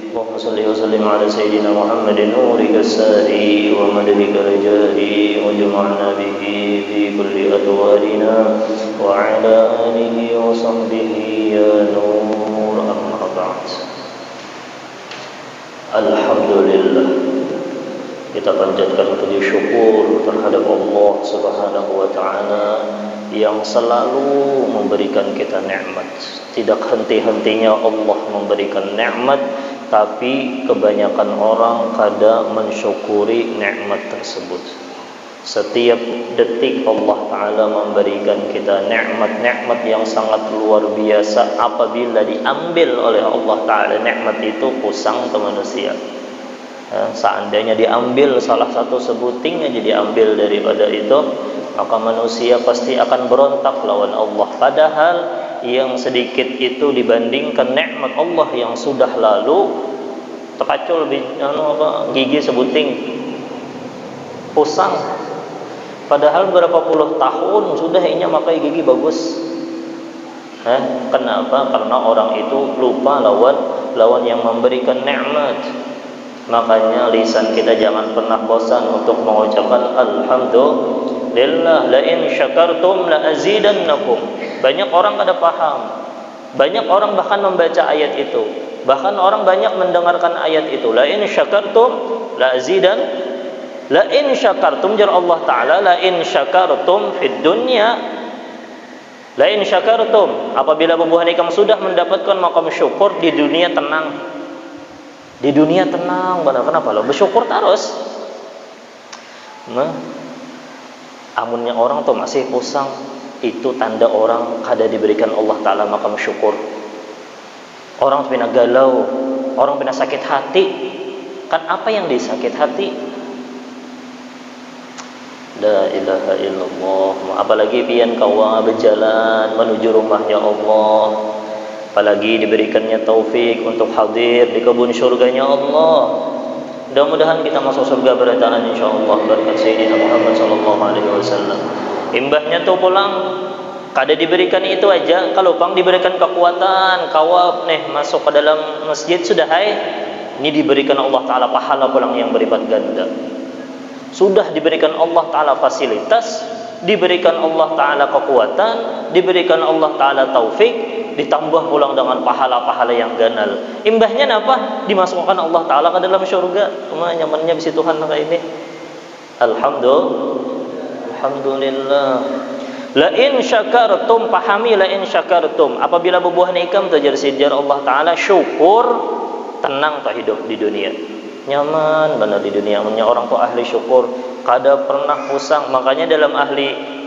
اللهم صل وسلم على سيدنا محمد نورك الساري ومددك رجائي وجمعنا به في كل أطوارنا وعلى آله وصحبه يا نور. أما بعد. Alhamdulillah, kita panjatkan puji syukur terhadap Allah Subhanahu wa taala yang selalu memberikan kita nikmat. Tidak henti-hentinya Allah memberikan nikmat, tapi kebanyakan orang kada mensyukuri nikmat tersebut. Setiap detik Allah taala memberikan kita nikmat-nikmat yang sangat luar biasa. Apabila diambil oleh Allah taala nikmat itu kusang ke manusia. Seandainya diambil salah satu sebuting aja diambil daripada itu, maka manusia pasti akan berontak lawan Allah. Padahal yang sedikit itu dibandingkan nikmat Allah yang sudah lalu, terkacul gigi sebuting pusang. Padahal berapa puluh tahun sudah inya makai gigi bagus. Kenapa? Karena orang itu lupa lawan yang memberikan nikmat. Makanya lisan kita jangan pernah bosan untuk mengucapkan alhamdulillah, la in syakartum la azidannakum. Banyak orang kada paham. Banyak orang bahkan membaca ayat itu. Bahkan orang banyak mendengarkan ayat itu. La in syakartum la azidan. La in syakartum, jar Allah taala, la in syakartum fid dunya, la in syakartum, apabila bubuhan ikam sudah mendapatkan makam syukur di dunia tenang. Di dunia tenang, benar. Kenapa lo bersyukur terus? Amunnya orang tuh masih pusang, itu tanda orang kada diberikan Allah taala makam syukur. Orang pina galau, orang pina sakit hati. Kan apa yang disakit hati? La ilaha illallah. Apalagi pian kawa berjalan menuju rumahnya Allah, apalagi diberikannya taufik untuk hadir di kebun surganya Allah. Mudah-mudahan kita masuk surga beratanan insyaallah berkat Sayyidina Muhammad sallallahu alaihi wasallam. Imbahnya tuh pulang kada diberikan itu aja, kalau pang diberikan kekuatan, kawa masuk ke dalam masjid sudah ini diberikan Allah taala pahala pulang yang berlipat ganda. Sudah diberikan Allah taala fasilitas, diberikan Allah taala kekuatan, diberikan Allah taala taufik, ditambah pulang dengan pahala-pahala yang ganal. Imbahnya apa? Dimasukkan Allah taala ke dalam surga. Nyamannya bisi Tuhan kayak ini. Alhamdulillah. La in syakartum, pahami la in syakartum. Apabila bubuhan ikam tajar sijar Allah taala syukur, tenang tak hidup di dunia. Nyaman benar di dunia. Orang tuh ahli syukur, kada pernah pusang. Makanya dalam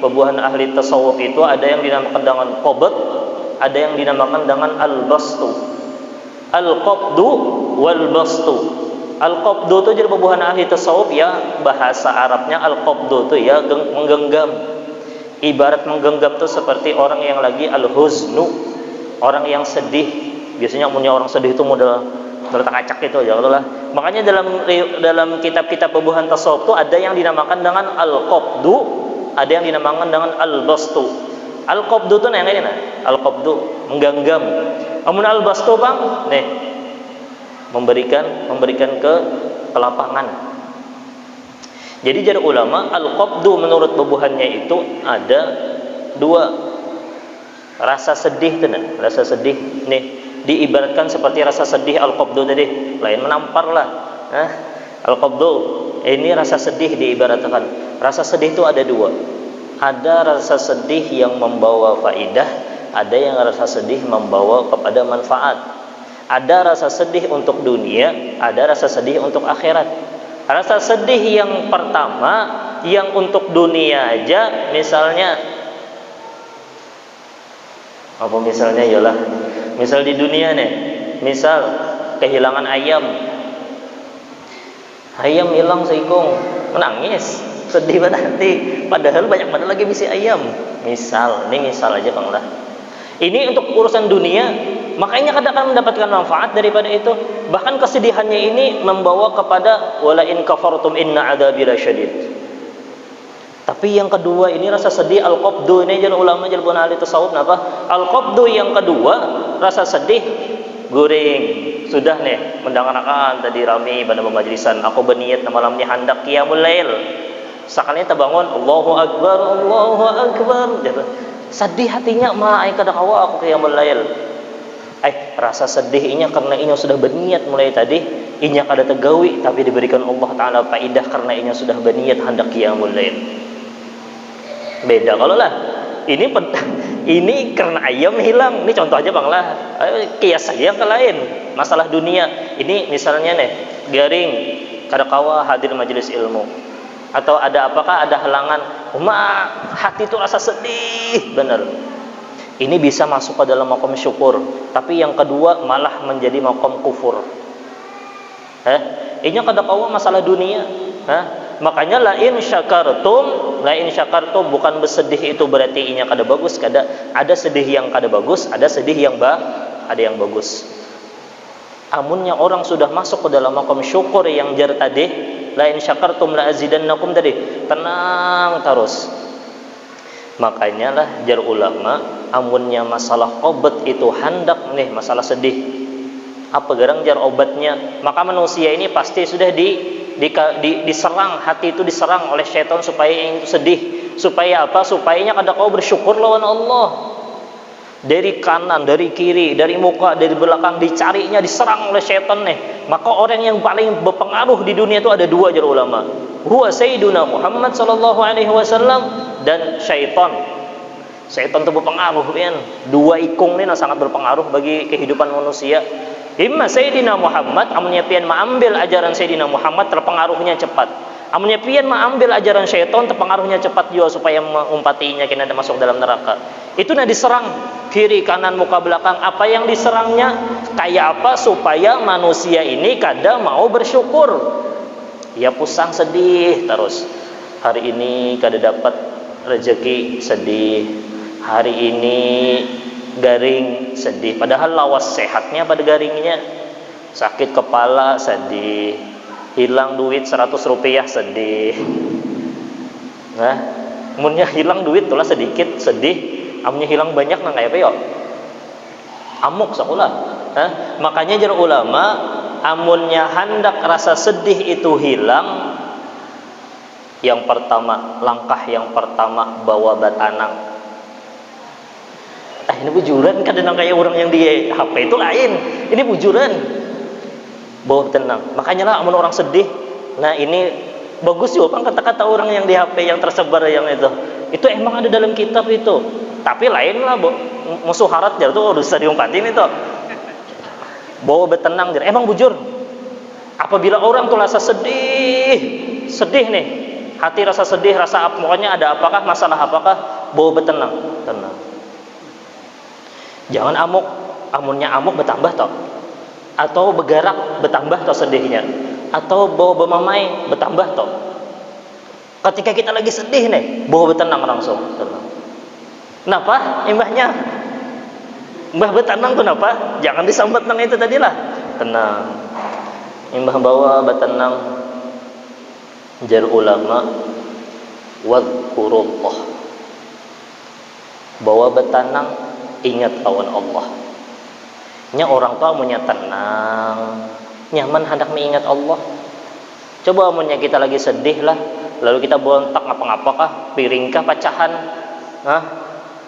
bubuhan ahli tasawuf itu ada yang dinamakan dengan qabat, ada yang dinamakan dengan al-bastu. Al-qabdu wal-bastu. Al-qabdu itu jadi bubuhan ahli tasawuf ya, bahasa Arabnya al-qabdu itu ya menggenggam. Ibarat menggenggam itu seperti orang yang lagi al-huznu, orang yang sedih. Biasanya punya orang sedih itu modal terkacak itu aja lah. Makanya dalam kitab-kitab bubuhan tasawuf itu ada yang dinamakan dengan al-qabdu, ada yang dinamakan dengan al-bastu. Al-qabdu itu yang ini al-qabdu menggenggam. Amun al-bastu bang, memberikan ke lapangan. Jadi jar ulama al-qabdu menurut bubuhannya itu ada dua. Rasa sedih tenan, rasa sedih diibaratkan seperti rasa sedih al-qabdu tadi, lain menampar lah. Al-qabdu ini rasa sedih diibaratkan. Rasa sedih itu ada dua. Ada rasa sedih yang membawa faidah, ada yang rasa sedih membawa kepada manfaat. Ada rasa sedih untuk dunia, ada rasa sedih untuk akhirat. Rasa sedih yang pertama yang untuk dunia aja, misalnya apa misalnya ialah misal di dunia misal kehilangan ayam hilang seikung, menangis, sedih banget hati, padahal banyak banget lagi misi ayam. Misal aja Bang lah. Ini untuk urusan dunia, makanya kadang akan mendapatkan manfaat daripada itu. Bahkan kesedihannya ini membawa kepada wala in kafartum inna adzabi lasyadid. Tapi yang kedua ini rasa sedih al-qabdu ini jalur ulama jalur ahli tasawuf apa? Al-qabdu yang kedua rasa sedih goreng sudah nih mendengarkan tadi rame pada majlisan, aku berniat malam ni hendak qiyamul lail. Sekali terbangun, Allahu Akbar, Allahu Akbar. Sedih hatinya, ai kada kawa aku qiyamul lail. Rasa sedih inya karena inya sudah berniat mulai tadi, inya kada tegawi, tapi diberikan Allah Taala faidah karena inya sudah berniat hendak qiyamul lail. Beda kalau lah ini karena ayam hilang. Ini contoh aja Bang lah. Kias saja yang ke lain. Masalah dunia. Ini misalnya nih, garing kada kawa hadir majelis ilmu. Atau ada apakah ada halangan? Hati itu rasa sedih, benar. Ini bisa masuk ke dalam makom syukur. Tapi yang kedua malah menjadi makom kufur. Ini kada kawa masalah dunia. Makanya lain syakartum bukan bersedih itu berarti inya kada bagus, ada sedih yang kada bagus, ada sedih yang ada yang bagus. Amunnya orang sudah masuk ke dalam makom syukur yang jar tadi, lain syakartum la azidannakum tadi, tenang terus. Makanya lah jar ulama, amunnya masalah obat itu hendak nih masalah sedih. Apa gerang jar obatnya? Maka manusia ini pasti sudah diserang, hati itu diserang oleh syaitan supaya itu sedih. Supaya apa? Supaya kada kau bersyukur lawan Allah. Dari kanan, dari kiri, dari muka, dari belakang dicarinya, diserang oleh syaitan nih. Maka orang yang paling berpengaruh di dunia itu ada dua jar ulama. Huwa Sayyiduna Muhammad sallallahu alaihi wasallam dan syaitan. Syaitan itu berpengaruh kan. Dua ikung ini sangat berpengaruh bagi kehidupan manusia. Imma Sayyidina Muhammad, amunnya pian mengambil ajaran Sayyidina Muhammad terpengaruhnya cepat. Amunnya pian mengambil ajaran syaitan terpengaruhnya cepat juga supaya mengumpatinya kena masuk dalam neraka. Itu nah diserang kiri kanan muka belakang. Apa yang diserangnya? Kayak apa supaya manusia ini kada mau bersyukur. Ya pusang sedih terus. Hari ini kada dapat rezeki sedih. Hari ini garing sedih, padahal lawas sehatnya pada garingnya. Sakit kepala sedih, hilang duit 100 rupiah sedih. Amunnya hilang duit tulah sedikit sedih, amunnya hilang banyak nang kayak apa yo? Amuk sakulah. Makanya jar ulama, amunnya hendak rasa sedih itu hilang, yang pertama, langkah yang pertama bawa batanang. Ini bujuran kadang kayak orang yang di HP itu lain. Ini bujuran. Bawa tenang. Makanya lah amun orang sedih. Nah ini bagus juga kan kata-kata orang yang di HP yang tersebar yang itu. Itu emang ada dalam kitab itu. Tapi lain lah musuh harat jar tuh udah diumpatin itu. Bawa betenang jar. Emang bujur. Apabila orang tuh rasa sedih nih. Hati rasa sedih, rasa pokoknya ada apakah masalah apakah, bawa betenang, tenang. Jangan amuk, amunnya amuk bertambah toh, atau bergerak bertambah toh sedihnya, atau bawa bermamai bertambah toh. Ketika kita lagi sedih nih, bawa bertenang langsung, tenang. Kenapa? Imbahnya, imbah bertenang tuh kenapa? Jangan disambat nang itu tadi lah, tenang. Imbah bawa bertenang, jar ulama, wadhkurullah. Bawa bertenang. Ingat lawan Allah. Nya orang tua amunnya tenang, nyaman hendak mengingat Allah. Coba amunnya kita lagi sedih lah, lalu kita bontak ngapa-ngapakah, piringkah pecahan,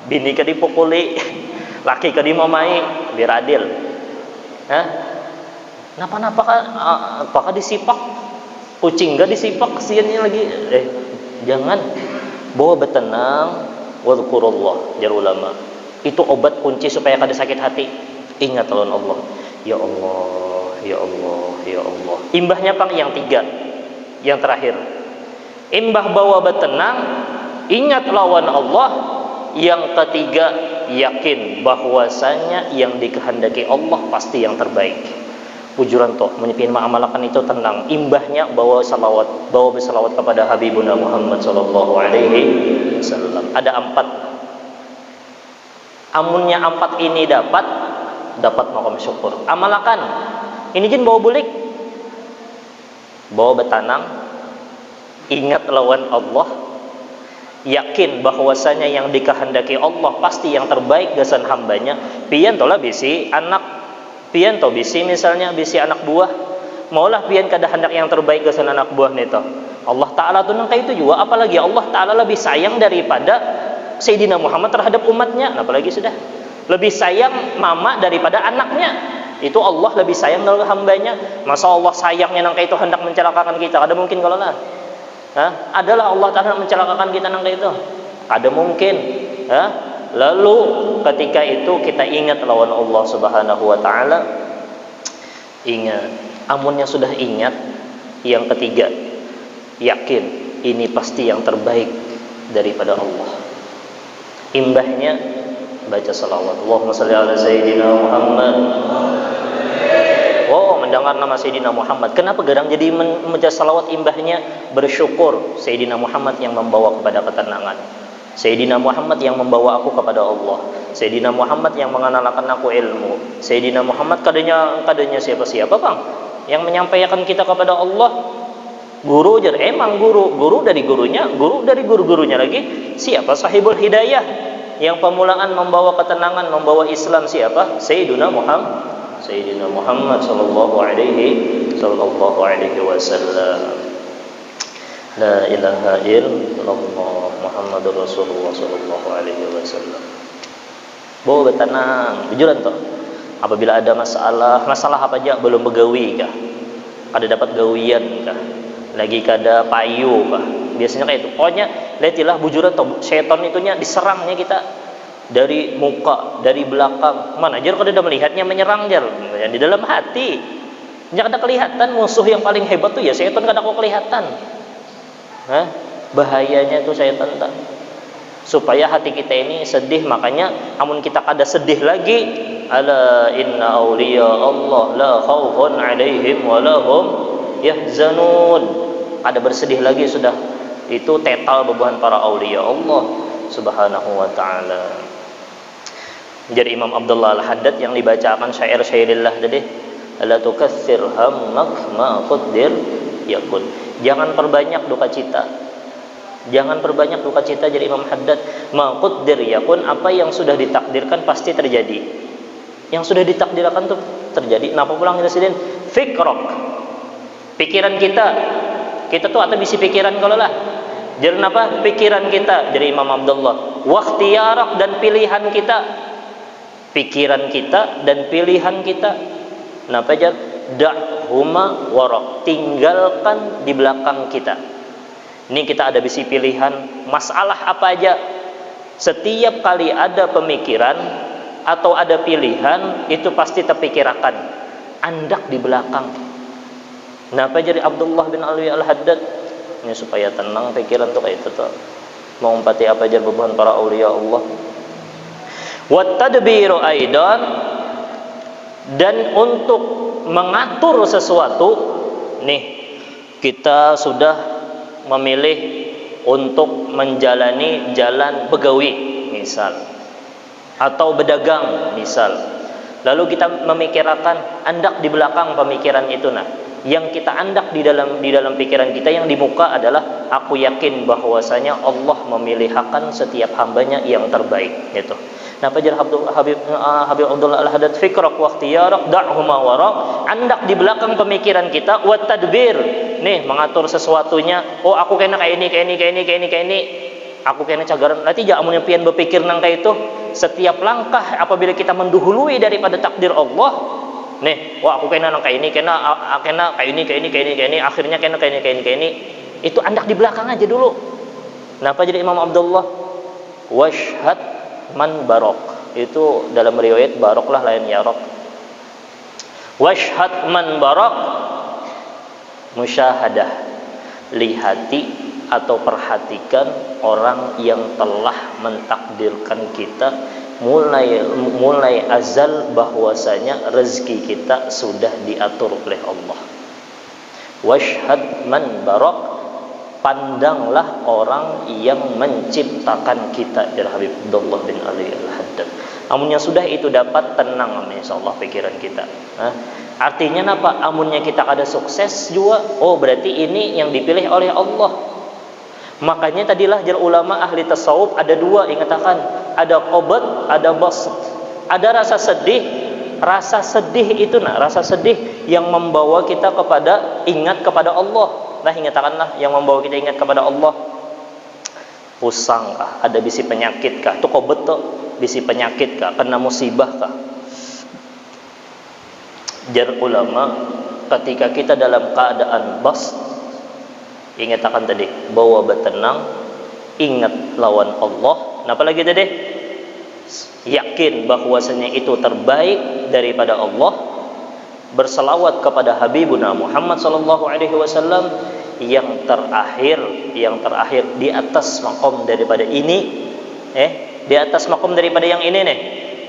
bini ka dipukuli, laki ka dimamai, biar adil. Napa-napa kah, apakah disipak, kucing gak disipak, kesiannya lagi. Jangan. Bawa bertenang, wadhkurullah, jar ulama. Itu obat kunci supaya kada sakit hati. Ingat lawan Allah. Ya Allah, ya Allah, ya Allah. Imbahnya pang yang tiga, yang terakhir. Imbah bawa bertenang, ingat lawan Allah. Yang ketiga, yakin bahwasanya yang dikehendaki Allah pasti yang terbaik. Pujuran toh menyepin ma'amalakan itu tenang. Imbahnya bawa salawat, bawa bersalawat kepada Habibuna Muhammad sallallahu alaihi wasallam. Ada 4. Amunnya 4 ini dapat makom syukur. Amalakan. Ini jin bawa bulik, bawa betanang, ingat lawan Allah, yakin bahwasanya yang dikehendaki Allah pasti yang terbaik gasan hambanya. Pian tolah bisi anak pian to bisi misalnya bisi anak buah, maulah pian kada hendak yang terbaik ke sana anak buah nito. Allah Ta'ala tuh nang kayak itu juga, apalagi Allah Ta'ala lebih sayang daripada Sayyidina Muhammad terhadap umatnya, apalagi sudah lebih sayang mama daripada anaknya. Itu Allah lebih sayang dari hambanya. Masa Allah sayangnya nang kayak itu hendak mencelakakan kita? Ada mungkin kalau lah. Adalah Allah Ta'ala mencelakakan kita nang kayak itu? Ada mungkin. Lalu ketika itu kita ingat lawan Allah Subhanahu wa Ta'ala. Ingat, amunnya sudah ingat. Yang ketiga, yakin ini pasti yang terbaik daripada Allah. Imbahnya baca salawat. Allahumma salli ala Sayyidina Muhammad. Oh, mendengar nama Sayyidina Muhammad. Kenapa gerang jadi membaca salawat? Imbahnya bersyukur Sayyidina Muhammad yang membawa kepada ketenangan. Sayyidina Muhammad yang membawa aku kepada Allah. Sayyidina Muhammad yang mengenalkan aku ilmu. Sayyidina Muhammad kadanya siapa-siapa bang yang menyampaikan kita kepada Allah. Guru aja, emang guru dari gurunya, guru dari guru-gurunya lagi. Siapa sahibul hidayah yang pemulaan membawa ketenangan, membawa Islam? Siapa? Sayyidina Muhammad sallallahu alaihi wasallam. La ilaha illallah Muhammadur Rasulullah sallallahu alaihi wasallam. Bawa bertenang, jujuran toh. Apabila ada masalah apa aja, belum begawi kah? Ada dapat gawian kah? Lagi kada payu kah? Biasanya kayak itu. Pokoknya lihatlah bujuran toh, setan itunya diserangnya kita dari muka, dari belakang. Mana aja kada ada melihatnya menyerang jar. Yang di dalam hati. Nya kada kelihatan musuh yang paling hebat tuh ya setan, kada kok kelihatan. Bahayanya itu syaitan tak. Supaya hati kita ini sedih, makanya amun kita kada sedih lagi, ala inna awliya Allah la khaufun alaihim wa lahum yahzanun. Ada bersedih lagi sudah. Itu tetal bebuhan para awliya Allah Subhanahu wa ta'ala. Jadi Imam Abdullah Al-Haddad yang dibacakan syair-syairillah tadi, la tukaththir hammak ma qaddir yakun. Jangan perbanyak duka cita. Jangan perbanyak duka cita. Jadi Imam Haddad, ma qaddir yakun, apa yang sudah ditakdirkan pasti terjadi. Yang sudah ditakdirkan tuh terjadi. Napa pulang kita sidin? Fikrok. Pikiran kita tuh atau bisi pikiran kalau lah. Jadi apa? Pikiran kita. Jadi Imam Abdullah, wakhtiyarok, dan pilihan kita. Pikiran kita dan pilihan kita. Napa aja? Da'huma warok, tinggalkan di belakang kita. Ini kita ada bisi pilihan, masalah apa aja. Setiap kali ada pemikiran atau ada pilihan, itu pasti terpikirakan, andak di belakang. Kenapa jadi Abdullah bin Ali Al-Haddad? Ini supaya tenang pikiran tuh kayak itu tuh. Mau umpati apa aja beban para aulia Allah. Wat tadbiru aidan, dan untuk mengatur sesuatu. Nih, kita sudah memilih untuk menjalani jalan begawi misal, atau berdagang misal. Lalu kita memikirkan andak di belakang pemikiran itu. Nah, yang kita andak di dalam pikiran kita, yang di muka adalah aku yakin bahwasanya Allah memilihkan setiap hambanya yang terbaik gitu. Nah, Fajar Habib Abdullah Al-Haddad, fikrak wa ikhtiyarok da'huma waraq, andak di belakang pemikiran kita, wa tadbir, nih mengatur sesuatunya. Oh, aku kena kayak ini. Aku kena cagaran. Nanti jangan amun pian berpikir nang kayak itu. Setiap langkah apabila kita mendahului daripada takdir Allah, nih, wah aku kena nang kayak ini, kena kayak ini, akhirnya kena kayak ini. Itu andak di belakang aja dulu. Kenapa jadi Imam Abdullah? Washhad man barok, itu dalam riwayat barok lah, lain yarok. Washhad man barok, musyahadah, lihati atau perhatikan orang yang telah mentakdirkan kita mulai azal bahwasanya rezeki kita sudah diatur oleh Allah. Washhad man barok, pandanglah orang yang menciptakan kita. Dari Habib Abdullah bin Ali Al-Haddad. Amunnya sudah itu dapat, tenang insyaallah pikiran kita. Artinya apa? Amunnya kita ada sukses juga, oh berarti ini yang dipilih oleh Allah. Makanya tadilah jar ulama ahli tasawuf ada dua yang katakan, ada qabat, ada basat. Ada rasa sedih, rasa sedih itu rasa sedih yang membawa kita kepada ingat kepada Allah. Nah, ingatkanlah yang membawa kita ingat kepada Allah. Usang kah? Ada bisi penyakit kah? Itu kok betul bisi penyakit kah? Kena musibah kah? Jar ulama, ketika kita dalam keadaan bas, ingat akan tadi, bawa bertenang, ingat lawan Allah. Apa lagi tadi? Yakin bahwasanya itu terbaik daripada Allah. Berselawat kepada Habibuna Muhammad sallallahu alaihi wasallam yang terakhir di atas makom daripada ini. Di atas makom daripada yang ini nih.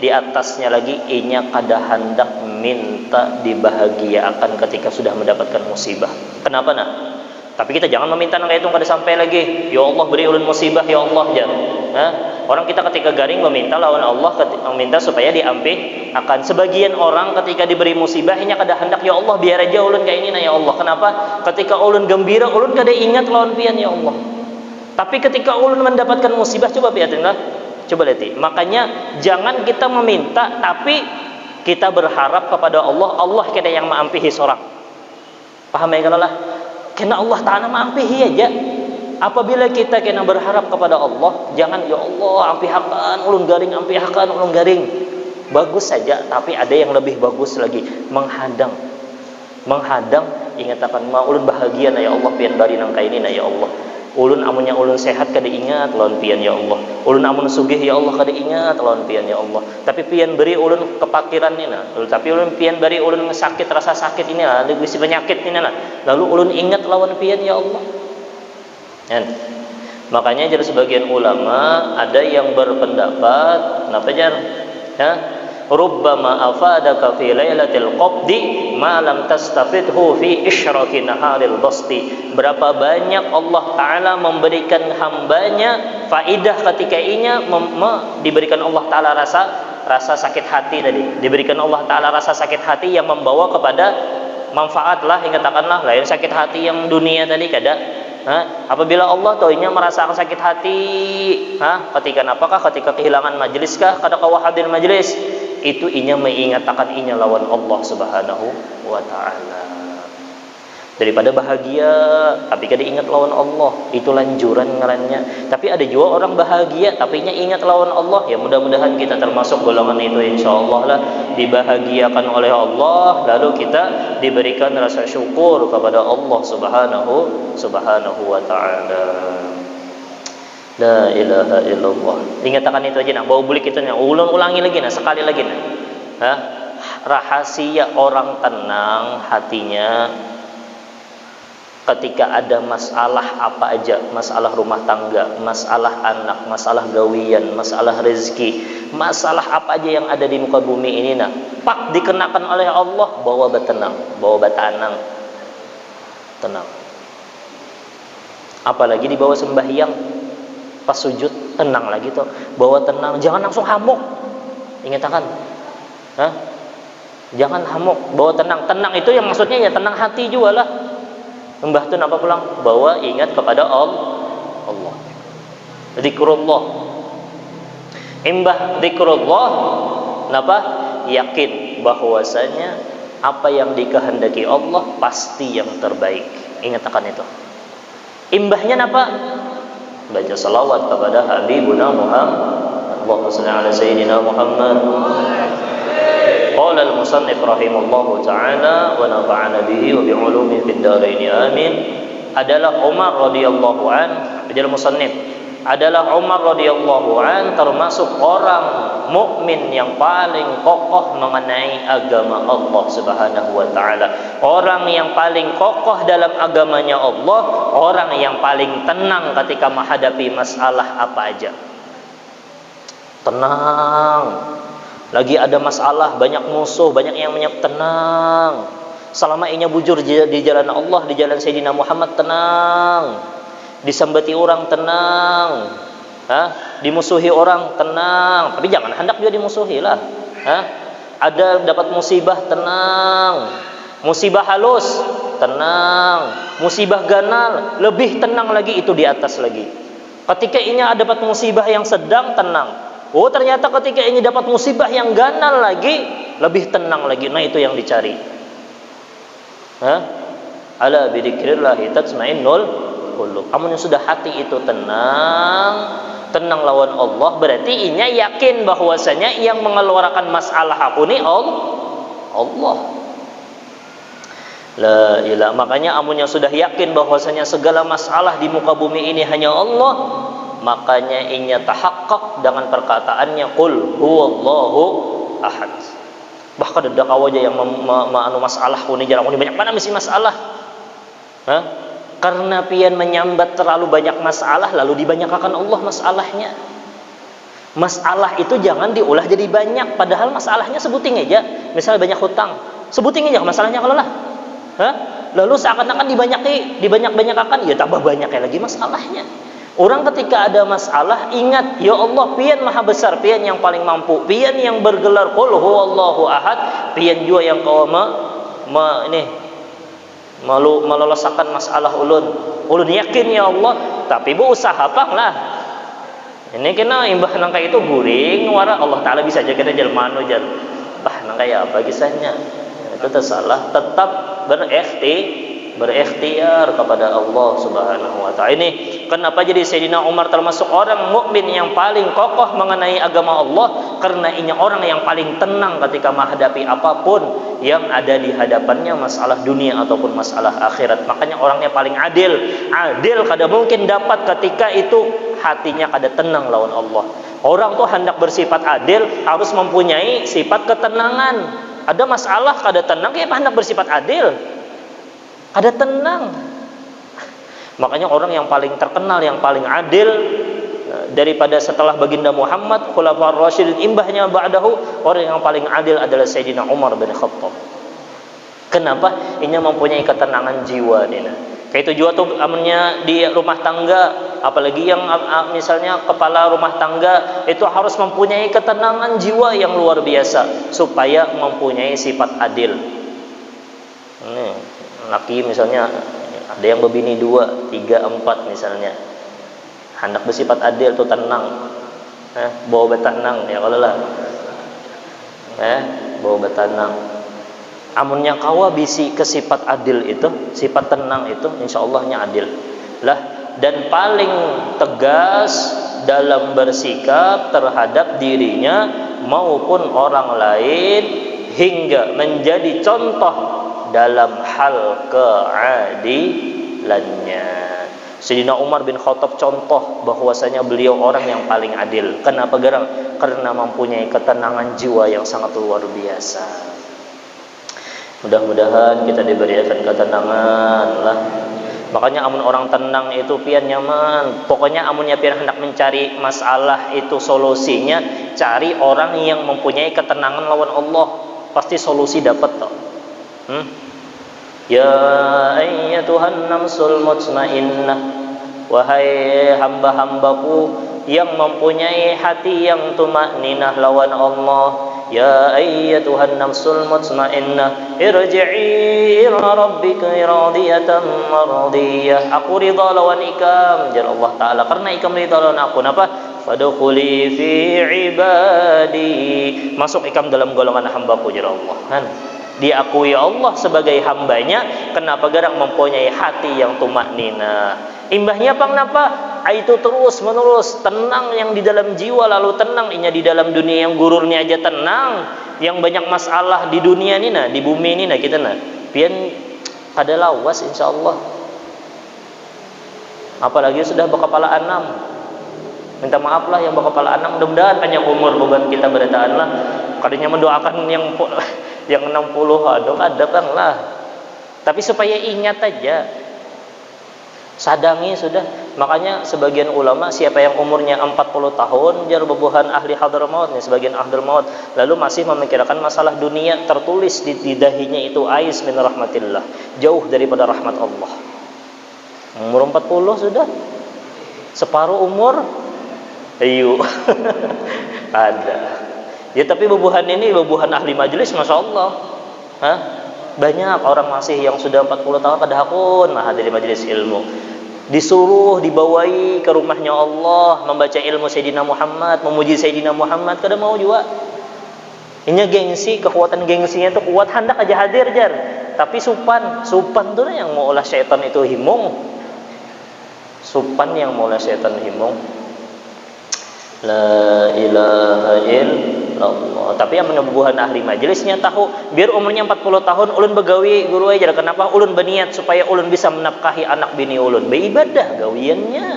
Di atasnya lagi inya kada hendak minta dibahagiakan ketika sudah mendapatkan musibah. Kenapa nah? Tapi kita jangan meminta nang itu kada sampai lagi. Ya Allah beri ulun musibah ya Allah jar. Orang kita ketika garing meminta lawan Allah, meminta supaya diampih akan. Sebagian orang ketika diberi musibah inya kada hendak ya Allah biar aja ulun kayak ini nah ya Allah. Kenapa? Ketika ulun gembira ulun kada ingat lawan pian ya Allah. Tapi ketika ulun mendapatkan musibah coba piatinlah. Coba lihat. Makanya jangan kita meminta tapi kita berharap kepada Allah. Allah kita yang mengampihi seorang. Paham ya kalau lah? Karena Allah Ta'ala mengampihi aja. Apabila kita kena berharap kepada Allah, jangan ya Allah ampihakan ulun garing, ampihakan ulun garing. Bagus saja, tapi ada yang lebih bagus lagi, menghadang. Ingat akan ma ulun bahagia na ya Allah pian bari nang kaini na ya Allah. Ulun amunnya ulun sehat kada ingat lawan pian ya Allah. Ulun amun sugih ya Allah kada ingat lawan pian ya Allah. Tapi pian beri ulun kepakiran ni nah. Tapi ulun pian beri ulun sakit rasa sakit ini lah, ada bisi penyakit ini lah. Lalu ulun ingat lawan pian ya Allah. Makanya jadi sebagian ulama ada yang berpendapat, kenapa jar? Rubbama afadaka fi lailatul qabdi ma lam tastafidhu fi isyraqi naharil basti. Berapa banyak Allah Ta'ala memberikan hambanya faidah ketika inya diberikan Allah Ta'ala rasa sakit hati tadi. Diberikan Allah Ta'ala rasa sakit hati yang membawa kepada manfaat lah, katakanlah lain sakit hati yang dunia tadi kada. Apabila Allah toinya merasakan sakit hati, ketika apakah? Ketika kehilangan majlis kah? Kada kau hadir majlis, itu inya mengingatkan inya lawan Allah Subhanahu wa Ta'ala. Daripada bahagia tapi kada ingat lawan Allah, itu lanjuran ngarannya. Tapi ada juga orang bahagia tapi inya ingat lawan Allah. Ya mudah-mudahan kita termasuk golongan itu insyaallah lah, dibahagiakan oleh Allah, lalu kita diberikan rasa syukur kepada Allah Subhanahu wa Ta'ala. La ilaha illallah. Ingatkan itu aja nah, bawa bulik itu nah, ulangi lagi nah, sekali lagi nah. Rahasia orang tenang hatinya ketika ada masalah apa aja, masalah rumah tangga, masalah anak, masalah gawian, masalah rezeki, masalah apa aja yang ada di muka bumi ini nah, pak dikenakan oleh Allah, bawa bertenang, bawa bertanang, tenang. Apalagi di bawah sembahyang, pas sujud tenang lagi tuh, bawa tenang, jangan langsung hamuk. Ingat kan? Jangan hamuk, bawa tenang. Tenang itu yang maksudnya ya tenang hati juga lah. Mbah tu apa pulang? Bawa ingat kepada Allah. Zikrullah. Imbah zikrullah, napa? Yakin bahwasanya apa yang dikehendaki Allah pasti yang terbaik. Ingat akan itu. Imbahnya napa? Baca salawat kepada Habibuna Muhammad. Allahumma shalli ala sayyidina Muhammad. Qala al-musannif rahimahullahu ta'ala wa nafa'ana bihi wa bi'ulumihi fid dharain amin. Adalah Umar radhiyallahu an, adalah musannif, adalah Umar radhiyallahu an termasuk orang mukmin yang paling kokoh mengenai agama Allah Subhanahu wa Ta'ala. Orang yang paling kokoh dalam agamanya Allah, orang yang paling tenang ketika menghadapi masalah apa aja. Tenang. Lagi ada masalah, banyak musuh, banyak yang tenang. Selama inya bujur di jalan Allah, di jalan Sayyidina Muhammad, tenang. Disambati orang, tenang. Dimusuhi orang, tenang. Tapi jangan hendak juga dimusuhi lah. Ada dapat musibah, tenang. Musibah halus, tenang. Musibah ganal, lebih tenang lagi, itu di atas lagi. Ketika inya dapat musibah yang sedang, tenang. Oh ternyata ketika ini dapat musibah yang ganal lagi, lebih tenang lagi. Nah itu yang dicari. Ala bidzikrillahi tatmainnul qulub. Amun yang sudah hati itu tenang, tenang lawan Allah, berarti inya yakin bahwasanya yang mengeluarkan masalah aku ni Allah. La ilah. Makanya amun yang sudah yakin bahwasanya segala masalah di muka bumi ini hanya Allah, makanya inya tahakkak dengan perkataannya qul huwallahu ahad. Bahkan ada kawaja yang masalah kuni jarang kuni banyak mana mesti masalah. Karena pian menyambat terlalu banyak masalah lalu dibanyakkan Allah masalahnya. Masalah itu jangan diulah jadi banyak, padahal masalahnya sebuting aja. Misal banyak hutang, sebuting aja masalahnya kalau lah. Lalu seakan-akan dibanyak-banyakkan, ya tambah banyak lagi masalahnya. Orang ketika ada masalah ingat, ya Allah pian maha besar, pian yang paling mampu, pian yang bergelar qul huwallahu ahad, pian juga yang kau melolosakan masalah ulun yakin ya Allah, tapi bu usaha lah. Ini kena imbah nangka itu guring wara Allah taala bisa aja kita jelmano jan. Nangka ya apa kisahnya? Itu tersalah, tetap berikhtiar kepada Allah Subhanahu wa taala. Ini kenapa jadi Sayyidina Umar termasuk orang mukmin yang paling kokoh mengenai agama Allah, karena ini orang yang paling tenang ketika menghadapi apapun yang ada di hadapannya, masalah dunia ataupun masalah akhirat. Makanya orangnya paling adil kada mungkin dapat ketika itu hatinya kada tenang lawan Allah. Orang tuh hendak bersifat adil harus mempunyai sifat ketenangan. Ada masalah kada tenang, ya hendak bersifat adil kada tenang. Makanya orang yang paling terkenal, yang paling adil daripada setelah baginda Muhammad, khulafaur rasyidin imbahnya ba'dahu, orang yang paling adil adalah Sayyidina Umar bin Khattab. Kenapa? Ini mempunyai ketenangan jiwa nina. Kayak itu juga tuh amunnya di rumah tangga, apalagi yang misalnya kepala rumah tangga itu harus mempunyai ketenangan jiwa yang luar biasa supaya mempunyai sifat adil. Laki misalnya ada yang berbini 2, 3, 4 misalnya, hendak bersifat adil tuh tenang, bawa betanang ya kalau lah, bawa betanang. Amunnya kawa bisi ke sifat adil itu, sifat tenang itu, insya Allahnya adil lah, dan paling tegas dalam bersikap terhadap dirinya maupun orang lain, hingga menjadi contoh dalam hal keadilannya. Sayyidina Umar bin Khattab contoh bahwasanya beliau orang yang paling adil. Kenapa garang? Karena mempunyai ketenangan jiwa yang sangat luar biasa. Mudah-mudahan kita diberikan ketenangan lah. Makanya amun orang tenang itu pian nyaman. Pokoknya amunnya pian hendak mencari masalah itu solusinya, cari orang yang mempunyai ketenangan lawan Allah, pasti solusi dapat toh. Ya ayyatuhan namsul mutmainnah, wahai hamba-hambaku yang mempunyai hati yang tumakninah lawan Allah. Ya ayyatuhan namsul mutmainnah, irji'i ila rabbika radiyatan mardiyah. Aku ridha lawan ikam, jar Allah taala, karena ikam ridha lawan aku. Napa? Fadkhuli fi ibadi, masuk ikam dalam golongan hambaku, jar Allah. Diakui Allah sebagai hambanya. Kenapa? Garang mempunyai hati yang tumakninah. Imbahnya apa? Kenapa? Itu terus menerus tenang yang di dalam jiwa, lalu tenang inya di dalam dunia yang gururnya aja tenang. Yang banyak masalah di dunia ini nah, di bumi ini nah kita nah, pian kada lawas insyaallah. Apalagi sudah berkepala 6. Minta maaf lah yang berkepala 6, mudah-mudahan panjang umur beban kita berdataan lah. Kadinya mendoakan yang 60 aduh ada bang lah. Tapi supaya ingat aja, sadangi sudah. Makanya sebagian ulama siapa yang umurnya 40 tahun jar bebuhan ahli hadramaut nih, sebagian ahli maut, lalu masih memikirkan masalah dunia, tertulis di dahinya itu ais min rahmatillah, jauh daripada rahmat Allah. Umur 40 sudah separuh umur, ayo ada. Ya tapi bebuhan ini bebuhan ahli majelis, masya Allah. Banyak orang masih yang sudah 40 tahun pada hakun hadir di majelis ilmu. disuruh dibawai ke rumahnya Allah, membaca ilmu Sayyidina Muhammad, memuji Sayyidina Muhammad, kada mau juga. Ini gengsi, kekuatan gengsinya itu kuat, hendak aja hadir jar. Tapi supan tuh yang mau olah syaitan itu himung. Supan yang mau olah syaitan himung. La ilaha illallah. Tapi yang menubuhan ahli majelisnya tahu, biar umurnya 40 tahun ulun begawi guru aja. Kenapa? Ulun berniat supaya ulun bisa menafkahi anak bini ulun. Beribadah gawiannya.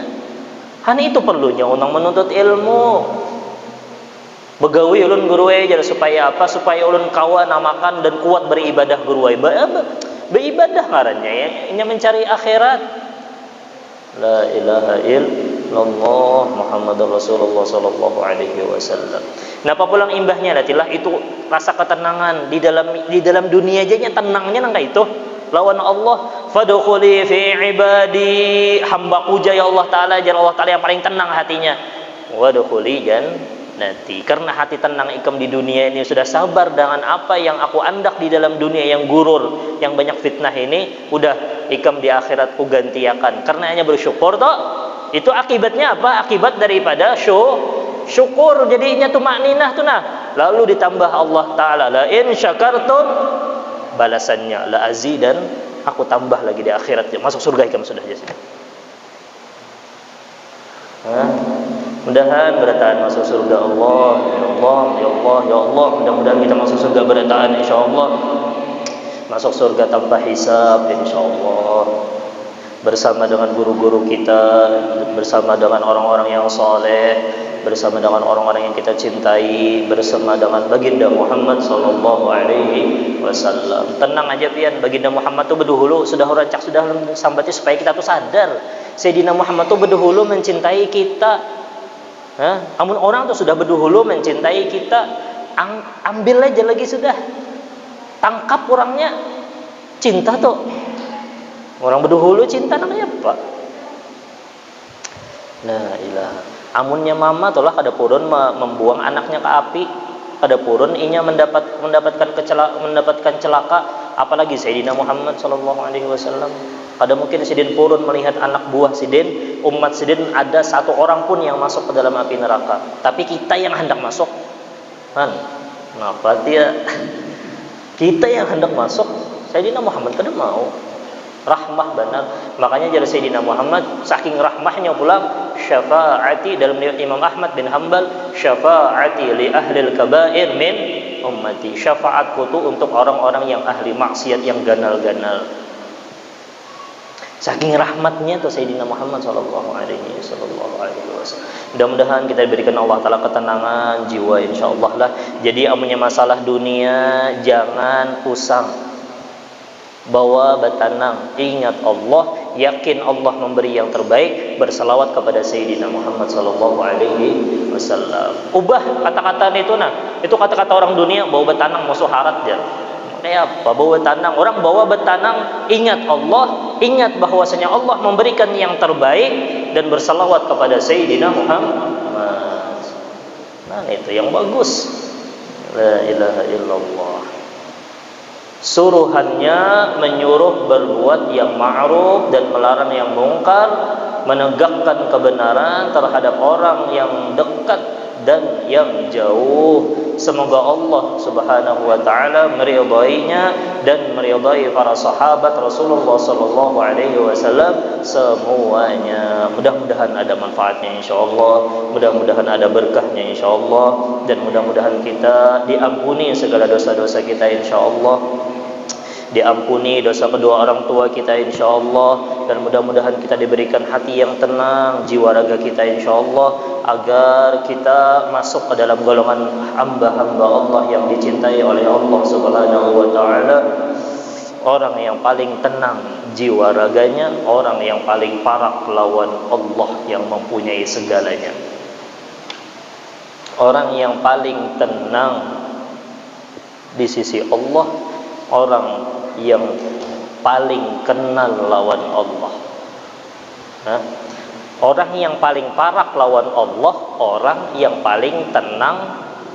Hanya itu perlunya orang menuntut ilmu. Begawi ulun guru aja supaya apa? Supaya ulun kawan namakan dan kuat beribadah guru aja. Beribadah ngarannya ya. Ini mencari akhirat. La ilaha illallah Muhammadur Rasulullah sallallahu alaihi wasallam. Napa pulang imbahnya latilah itu rasa ketenangan di dalam dunia aja nya tenangnya nang itu. Lawan Allah, fadkhuli fi ibadi, hambaku ya Allah taala, Allah taala yang paling tenang hatinya. Wadkhuli nanti karena hati tenang ikam di dunia ini sudah sabar dengan apa yang aku andak di dalam dunia yang gurur, yang banyak fitnah ini, udah ikam di akhirat ku gantiakan karena hanya bersyukur toh. Itu akibatnya apa? Akibat daripada syukur, jadinya tumakninah tuh nah. Lalu ditambah Allah taala, la in syakartum, balasannya la azidan, aku tambah lagi di akhirat. Masuk surga ikam sudah jadi. Mudah-mudahan berataan masuk surga Allah, ya Allah, ya Allah, ya Allah. Mudah-mudahan kita masuk surga berataan insyaallah. Masuk surga tanpa hisab insyaallah. Bersama dengan guru-guru kita, bersama dengan orang-orang yang saleh, bersama dengan orang-orang yang kita cintai, bersama dengan baginda Muhammad sallallahu alaihi wasallam. Tenang aja pian, baginda Muhammad tuh berdahulu sudah rancak sudah sambatnya supaya kita tuh sadar Sayyidina Muhammad tuh berdahulu mencintai kita. Amun orang tuh sudah berdahulu mencintai kita, ambil aja lagi sudah, tangkap orangnya. Cinta tuh orang berdahulu cinta namanya apa? La ilaha. Amunnya mama tuh lah kada purun membuang anaknya ke api, kada purun inya mendapatkan celaka, apalagi Sayyidina Muhammad sallallahu alaihi wasallam. Kada mungkin sidin purun melihat anak buah sidin, umat sidin ada satu orang pun yang masuk ke dalam api neraka. Tapi kita yang hendak masuk, kenapa dia? Kita yang hendak masuk, Sayyidina Muhammad kada mau. Rahmah benar. Makanya jadi Sayyidina Muhammad saking rahmahnya pula, syafaati dalam riwayat Imam Ahmad bin Hanbal, syafaati li ahlil kabair min ummati. Syafaatku tu untuk orang-orang yang ahli maksiat yang ganal-ganal. Saking rahmatnya tuh Sayyidina Muhammad sallallahu alaihi wasallam. Mudah-mudahan kita diberikan Allah taala ketenangan jiwa insyaallah lah. Jadi amunnya masalah dunia jangan pusang. Bawa batanang, ingat Allah, yakin Allah memberi yang terbaik, berselawat kepada Sayyidina Muhammad sallallahu alaihi wasallam. Ubah kata-kata itu nah. Itu kata-kata orang dunia bawa batanang musuh harat dia. Kayak apa bawa tanang? Orang bawa betanang, ingat Allah, ingat bahwasanya Allah memberikan yang terbaik dan bersalawat kepada Sayyidina Muhammad. Nah, itu yang bagus. La ilaha illallah. Suruhannya menyuruh berbuat yang ma'ruf dan melarang yang mungkar, menegakkan kebenaran terhadap orang yang dekat dan yang jauh. Semoga Allah Subhanahu wa taala meridainya dan meridai para sahabat Rasulullah sallallahu alaihi wasallam semuanya. Mudah-mudahan ada manfaatnya insyaallah, mudah-mudahan ada berkahnya insyaallah, dan mudah-mudahan kita diampuni segala dosa-dosa kita insyaallah. Diampuni dosa kedua orang tua kita insyaallah, dan mudah-mudahan kita diberikan hati yang tenang, jiwa raga kita insyaallah, agar kita masuk ke dalam golongan hamba-hamba Allah yang dicintai oleh Allah Subhanahu wa taala. Orang yang paling tenang jiwa raganya, orang yang paling parak lawan Allah yang mempunyai segalanya. Orang yang paling tenang di sisi Allah, orang yang paling kenal lawan Allah. Orang yang paling parak lawan Allah, orang yang paling tenang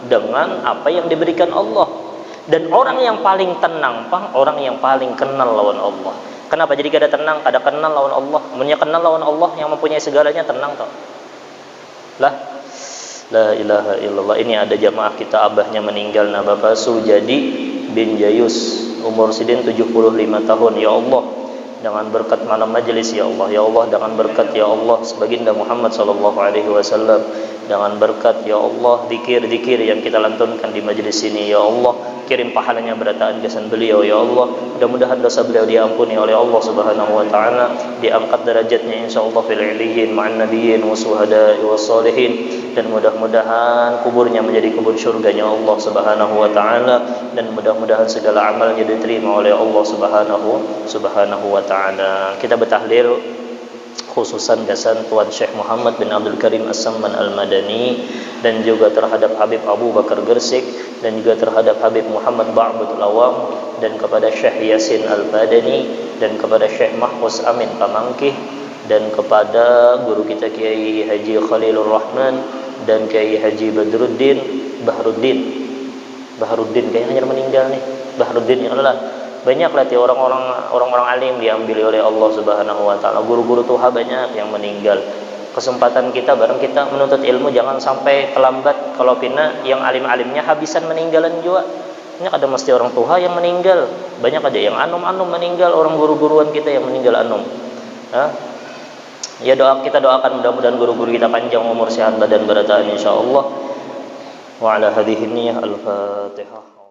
dengan apa yang diberikan Allah. Dan orang yang paling tenang orang yang paling kenal lawan Allah. Kenapa jadi kada tenang? Kada kenal lawan Allah. Munnya kenal lawan Allah yang mempunyai segalanya, tenang toh. Lah, la ilaha illallah. Ini ada jamaah kita, abahnya meninggal, nah Bapak Sujadi bin Jayus, umur sidin 75 tahun. Ya Allah, dengan berkat malam majelis ya Allah, ya Allah, dengan berkat ya Allah sebaginda Muhammad sallallahu alaihi wasallam, dengan berkat ya Allah zikir-zikir yang kita lantunkan di majelis ini ya Allah, kirim pahalanya berataan kesan beliau ya Allah. Mudah-mudahan dosa beliau diampuni oleh Allah Subhanahu wa taala, diangkat derajatnya insyaallah fil iliyyin ma'an nabiyyin wa syuhada'i was sholihin, dan mudah-mudahan kuburnya menjadi kubur surganya Allah Subhanahu wa taala, dan mudah-mudahan segala amalnya diterima oleh Allah Subhanahu wa taala. Kita bertahlil khususan gasan Tuan Syekh Muhammad bin Abdul Karim As-Samman Al-Madani, dan juga terhadap Habib Abu Bakar Gersik, dan juga terhadap Habib Muhammad Ba'bud Lawang, dan kepada Syekh Yasin Al-Badani, dan kepada Syekh Mahfuz Amin Pamangkih, dan kepada guru kita Kiai Haji Khalilur Rahman dan Kiai Haji Bahruddin kayaknya meninggal nih. Bahruddin ya Allah. Banyak lah orang-orang alim diambil oleh Allah Subhanahu wa taala. Guru-guru tuha banyak yang meninggal. Kesempatan kita bareng kita menuntut ilmu jangan sampai terlambat. Kalau pina yang alim-alimnya habisan meninggalan juga. Banyak ada mesti orang tuha yang meninggal. Banyak ada yang anum-anum meninggal, orang guru-guruan kita yang meninggal anum. Ya kita doakan mudah-mudahan guru-guru kita panjang umur, sehat badan, barataan insyaallah. Wa ala hadhihi niyyah al-Fatihah.